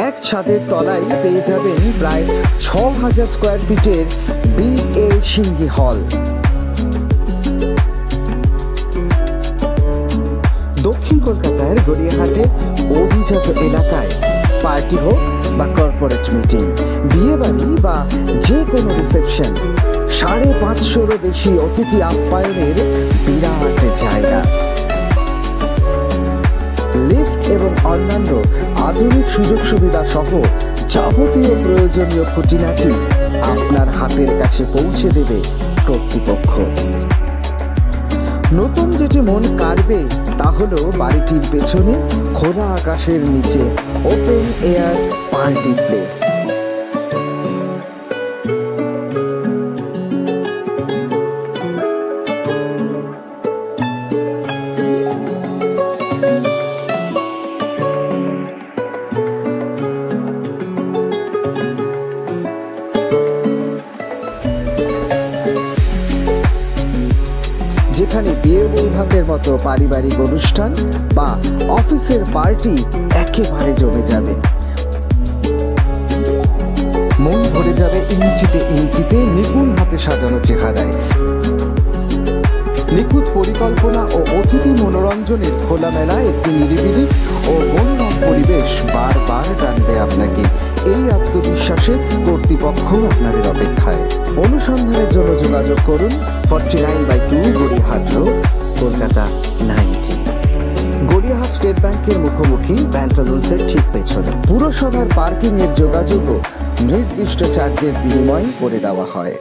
এক ছাদের তলায় পেয়ে যাবেন প্রায় ৬,০০০ স্কোয়ার ফিটের BA সিংহি হল। দক্ষিণ কলকাতার গড়িয়াহাটে অভিজাত এলাকায় পার্টি হোক বা কর্পোরেট মিটিং, বিয়ে বাড়ি বা যে কোনো রিসেপশন, ৫৫০'রও বেশি অতিথি আপ্যায়নের বিরাট জায়গা। লিফট এবং অন্যান্য আধুনিক সুযোগ সুবিধা সহ যাবতীয় প্রয়োজনীয় খুঁটিনাটি আপনার হাতের কাছে পৌঁছে দেবে কর্তৃপক্ষ। নতুন যেটি মন কাড়বে তা হলো বাড়িটির পেছনে খোলা আকাশের নিচে ওপেন এয়ার পার্টি প্লেস। যেখানে বিয়ে বৈভাগের মতো পারিবারিক অনুষ্ঠান বা অফিসের পার্টি একেবারে জমে যাবে। মন ভরে যাবে ইঞ্চিতে ইঞ্চিতে নিপুণ হাতে সাজানো চেহারায়। নিখুঁত পরিকল্পনা ও অতিথি মনোরঞ্জনের খোলামেলা একটি নিরিবিলি ও মনোরম পরিবেশ বারবার টানবে আপনাকে। এই আত্মবিশ্বাসে কর্তৃপক্ষ আপনাদের অপেক্ষায়। অনুসন্ধানের জন্য যোগাযোগ করুন 49/2 গড়িয়াহাট রোড, কলকাতা 90। গড়িয়াহাট স্টেট ব্যাংকের মুখোমুখি প্যান্টালুন্সের ঠিক পেছনে। পুরসভার পার্কিং এর যোগাযোগও নির্দিষ্ট চার্জের বিনিময়ে করে দেওয়া হয়।